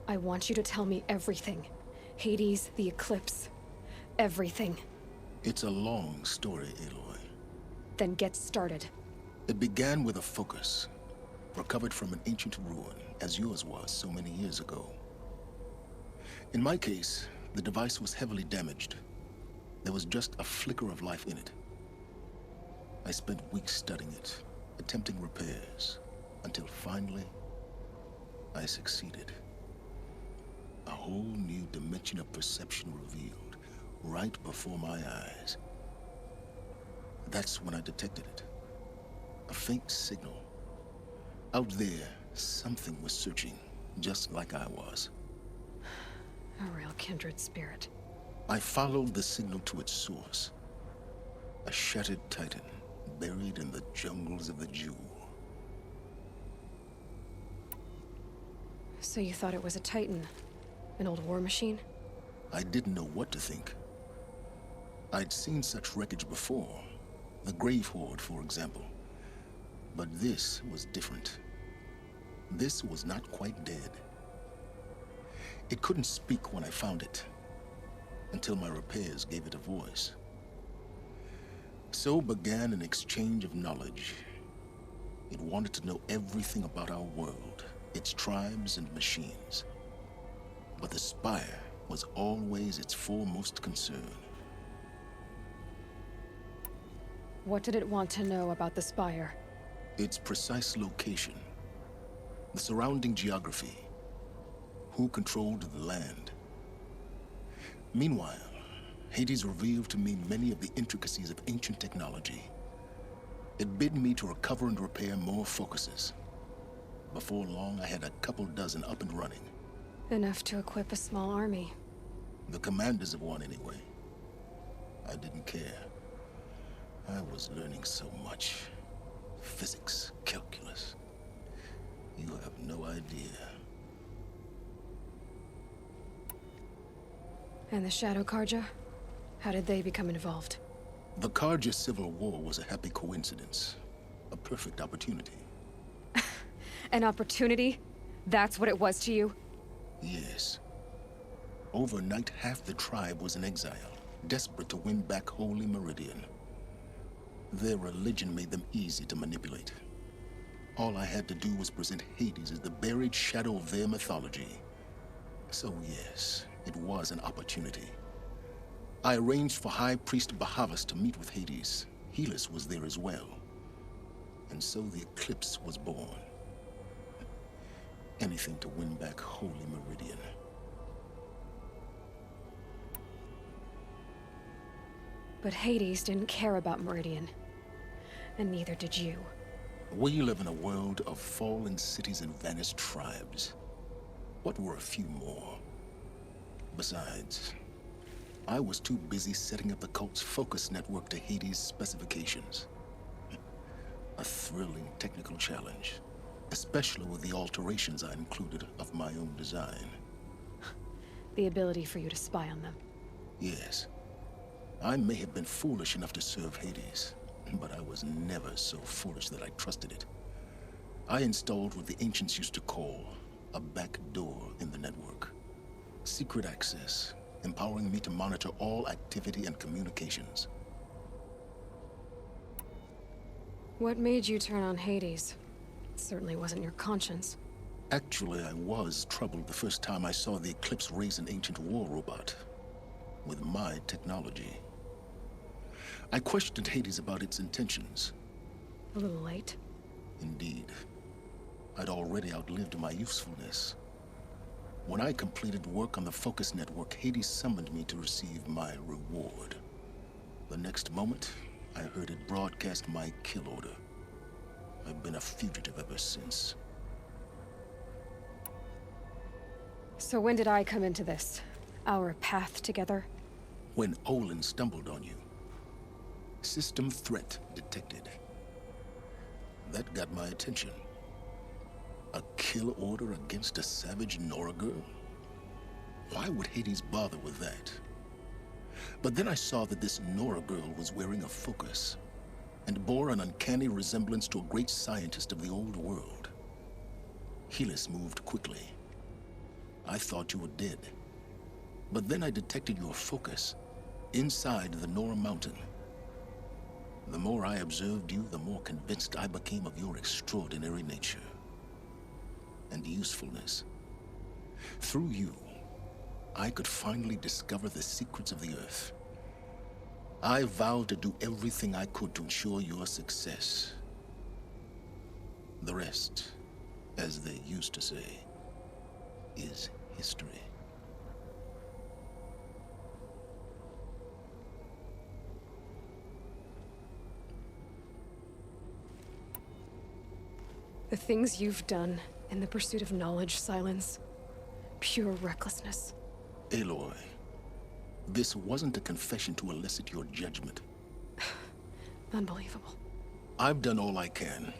I want you to tell me everything. Hades, the Eclipse. Everything. It's a long story, Aloy. Then get started. It began with a focus, recovered from an ancient ruin, as yours was so many years ago. In my case, the device was heavily damaged. There was just a flicker of life in it. I spent weeks studying it, attempting repairs, until finally, I succeeded. A whole new dimension of perception revealed, right before my eyes. That's when I detected it. A faint signal. Out there, something was searching, just like I was. A real kindred spirit. I followed the signal to its source. A shattered titan, buried in the jungles of the Jewel. So you thought it was a titan? An old war machine? I didn't know what to think. I'd seen such wreckage before. The Grave Horde, for example. But this was different. This was not quite dead. It couldn't speak when I found it, until my repairs gave it a voice. So began an exchange of knowledge. It wanted to know everything about our world, its tribes and machines. But the Spire was always its foremost concern. What did it want to know about the Spire? Its precise location, the surrounding geography, who controlled the land. Meanwhile, Hades revealed to me many of the intricacies of ancient technology. It bid me to recover and repair more focuses. Before long, I had a couple dozen up and running. Enough to equip a small army. The commanders of one, anyway. I didn't care. I was learning so much. Physics, calculus. You have no idea. And the Shadow Karja? How did they become involved? The Karja Civil War was a happy coincidence. A perfect opportunity. An opportunity? That's what it was to you? Yes. Overnight, half the tribe was in exile, desperate to win back Holy Meridian. Their religion made them easy to manipulate. All I had to do was present Hades as the buried shadow of their mythology. So yes, it was an opportunity. I arranged for High Priest Bahavas to meet with Hades. Helis was there as well. And so the eclipse was born. Anything to win back Holy Meridian. But Hades didn't care about Meridian. And neither did you. We live in a world of fallen cities and vanished tribes. What were a few more? Besides, I was too busy setting up the cult's focus network to Hades' specifications. A thrilling technical challenge, especially with the alterations I included of my own design. The ability for you to spy on them. Yes. I may have been foolish enough to serve Hades, but I was never so foolish that I trusted it. I installed what the ancients used to call a back door in the network. Secret access, empowering me to monitor all activity and communications. What made you turn on Hades? It certainly wasn't your conscience. Actually, I was troubled the first time I saw the Eclipse raise an ancient war robot with my technology. I questioned Hades about its intentions. A little late. Indeed. I'd already outlived my usefulness. When I completed work on the Focus Network, Hades summoned me to receive my reward. The next moment, I heard it broadcast my kill order. I've been a fugitive ever since. So when did I come into this? Our path together? When Olin stumbled on you. System threat detected. That got my attention. A kill order against a savage Nora girl? Why would Hades bother with that? But then I saw that this Nora girl was wearing a focus and bore an uncanny resemblance to a great scientist of the old world. Helis moved quickly. I thought you were dead. But then I detected your focus inside the Nora mountain. The more I observed you, the more convinced I became of your extraordinary nature and usefulness. Through you, I could finally discover the secrets of the Earth. I vowed to do everything I could to ensure your success. The rest, as they used to say, is history. The things you've done in the pursuit of knowledge, Silence. Pure recklessness. Aloy, this wasn't a confession to elicit your judgment. Unbelievable. I've done all I can.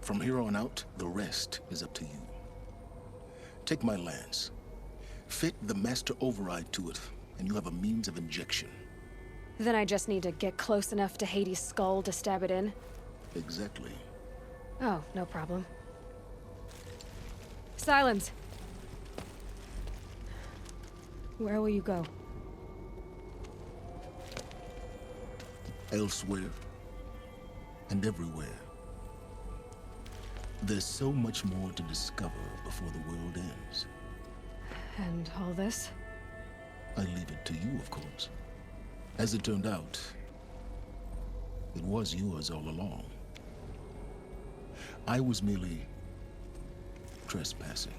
From here on out, the rest is up to you. Take my lance. Fit the master override to it, and you have a means of injection. Then I just need to get close enough to Hades' skull to stab it in? Exactly. Oh, no problem. Silence! Where will you go? Elsewhere. And everywhere. There's so much more to discover before the world ends. And all this? I leave it to you, of course. As it turned out, it was yours all along. I was merely trespassing.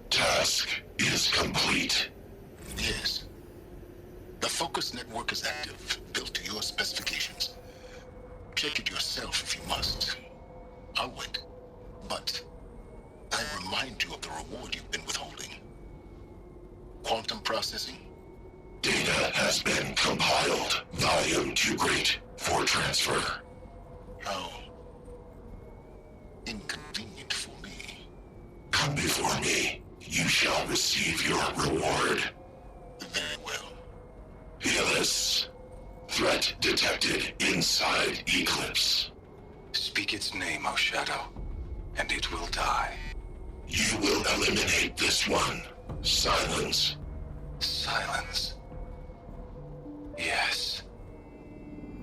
Task is complete. Yes. The focus network is active, built to your specifications. Check it yourself if you must. I'll wait. But I remind you of the reward you've been withholding. Quantum processing? Data has been compiled. Volume too great for transfer. How inconvenient for me. Come before me. You shall receive your reward. Very well. Helis. Threat detected inside Eclipse. Speak its name, O Shadow, and it will die. You will eliminate this one. Silence. Silence. Yes.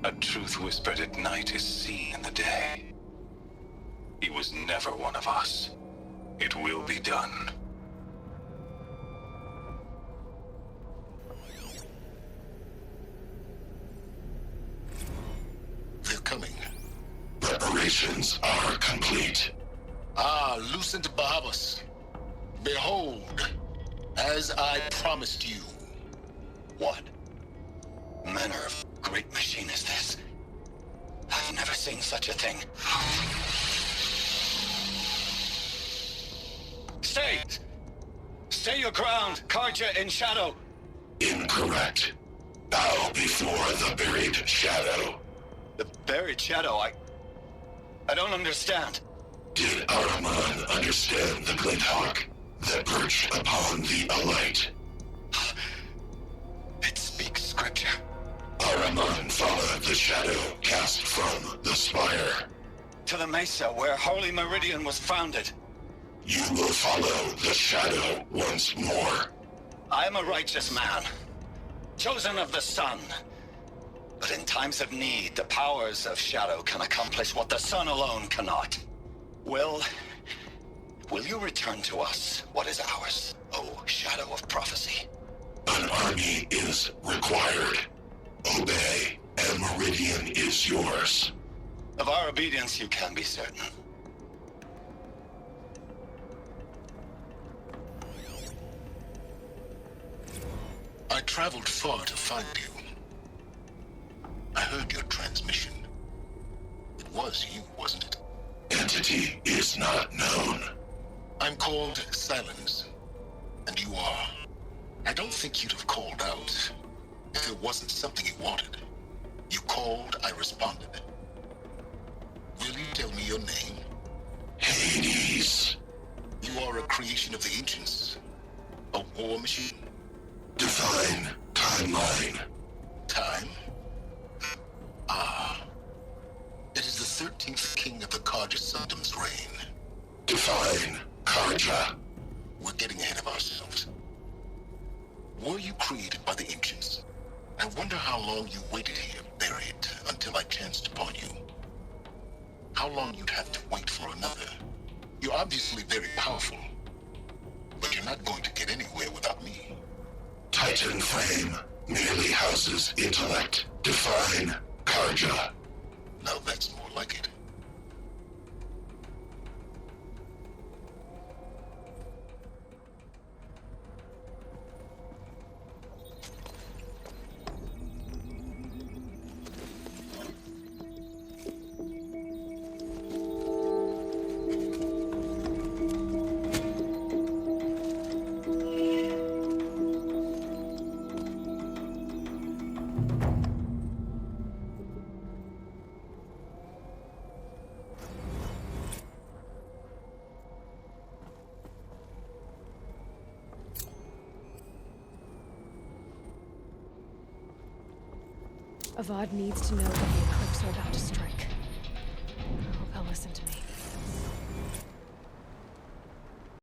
A truth whispered at night is seen in the day. He was never one of us. It will be done. They're coming. Preparations are complete. Ah, Lucent Bahabas. Behold, as I promised you. What manner of great machine is this? I've never seen such a thing. Stay! Stay your ground, Karja in shadow! Incorrect. Bow before the buried shadow. The buried shadow, I don't understand. Did Araman understand the glint hawk that perched upon the alight? It speaks scripture. Araman followed the shadow cast from the spire. To the mesa where Holy Meridian was founded. You will follow the shadow once more. I am a righteous man, chosen of the sun. But in times of need, the powers of shadow can accomplish what the sun alone cannot. Will you return to us what is ours, O shadow of prophecy? An army is required. Obey, and Meridian is yours. Of our obedience you can be certain. I traveled far to find you. I heard your transmission. It was you, wasn't it? Entity is not known. I'm called Silence, and you are. I don't think you'd have called out if it wasn't something you wanted. You called, I responded. Will you tell me your name? Hades. You are a creation of the ancients. A war machine. Define timeline. Time? Ah. It is the 13th king of the Karja Sanctum's reign. Define Karja. We're getting ahead of ourselves. Were you created by the ancients? I wonder how long you waited here, buried, until I chanced upon you. How long you'd have to wait for another. You're obviously very powerful, but you're not going to get anywhere without me. Titan Flame merely houses intellect. Define Karja. Now that's more like it. Avad needs to know that the Eclipse are about to strike.